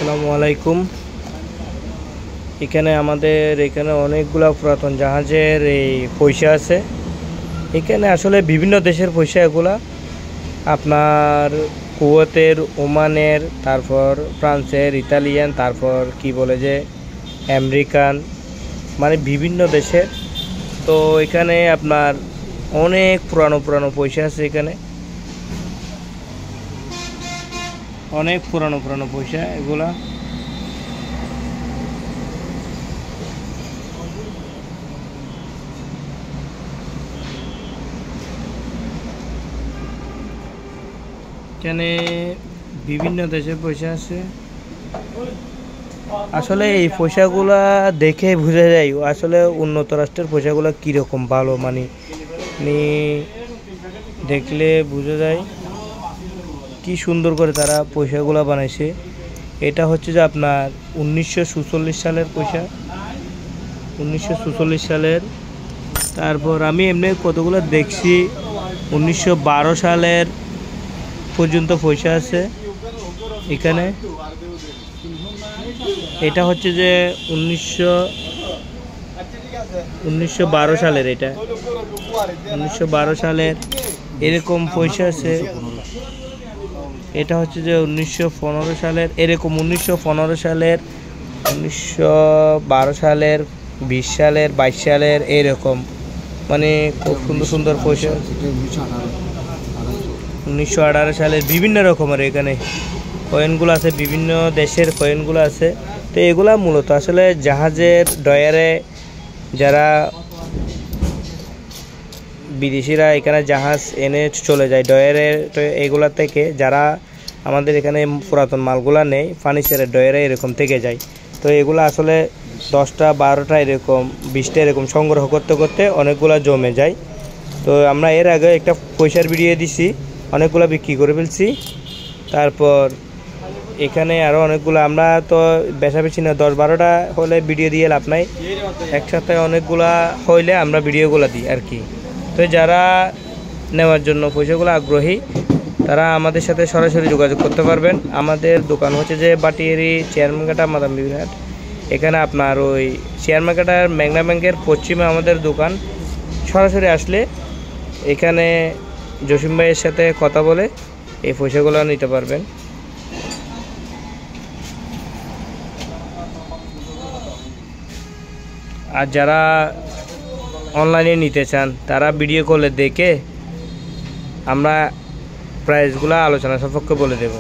আসসালামু আলাইকুম। এখানে অনেকগুলা পুরাতন জাহাজের এই পয়সা আছে। এখানে আসলে বিভিন্ন দেশের পয়সা, এগুলা আপনার কুয়েতের, ওমানের, তারপর ফ্রান্সের, ইতালিয়ান, তারপর কি বলে যে আমেরিকান, মানে বিভিন্ন দেশের। তো এখানে আপনার অনেক পুরানো পুরানো পয়সা আছে। এখানে অনেক পুরানো পুরানো পয়সা এগুলা। এখানে বিভিন্ন দেশের পয়সা আছে। আসলে এই পয়সাগুলা দেখে বোঝা যায় আসলে উন্নত রাষ্ট্রের পয়সাগুলা কীরকম ভালো, মানে দেখলে বোঝা যায় কি সুন্দর করে তারা পয়সাগুলা বানাইছে। এটা হচ্ছে যে আপনার 1946 সালের পয়সা, 1946 সালের। তারপর আমি এমনি কতগুলো দেখছি 1912 সালের পর্যন্ত পয়সা আছে এখানে। এটা হচ্ছে যে 1912 সালের, এটা 1912 সালের এরকম পয়সা আছে। এটা হচ্ছে যে 1915 সালের এরকম, 1915 সালের, 1912 সালের, 20 সালের, 22 সালের এরকম, মানে খুব সুন্দর সুন্দর পয়সা। 1918 সালের বিভিন্ন রকমের এখানে কয়েনগুলো আছে, বিভিন্ন দেশের কয়েনগুলো আছে। তো এগুলা মূলত আসলে জাহাজের ডয়ারে যারা বিদেশিরা এখানে জাহাজ এনে চলে যায় ডয়ারে, তো এগুলা থেকে যারা আমাদের এখানে পুরাতন মালগুলা নেই ফার্নিচারের ডয়ারে এরকম থেকে যায়। তো এগুলো আসলে 10টা 12টা এরকম 20টা এরকম সংগ্রহ করতে করতে অনেকগুলা জমে যায়। তো আমরা এর আগে একটা পয়সার ভিডিও দিছি, অনেকগুলো বিক্রি করে ফেলছি। তারপর এখানে আরও অনেকগুলো, আমরা তো বেশি না 10-12টা হলে ভিডিও দিয়ে লাভ নাই, একসাথে অনেকগুলা হইলে আমরা ভিডিওগুলো দিই আর কি। তো যারা নেওয়ার জন্য পয়সাগুলো আগ্রহী তারা আমাদের সাথে সরাসরি যোগাযোগ করতে পারবেন। আমাদের দোকান হচ্ছে যে বাটিয়ারি চেয়ারম্যানঘাটা মাদাম বিবিরহাট। এখানে আপনার ওই চেয়ারম্যানঘাটার মেঘনা ব্যাংকের পশ্চিমে আমাদের দোকান। সরাসরি আসলে এখানে জসিম ভাইয়ের সাথে কথা বলে এই পয়সাগুলো নিতে পারবেন। আর যারা অনলাইনে নিতে চান তারা ভিডিও কলে দেখে আমরা প্রাইসগুলো আলোচনা সাপেক্ষে বলে দেব।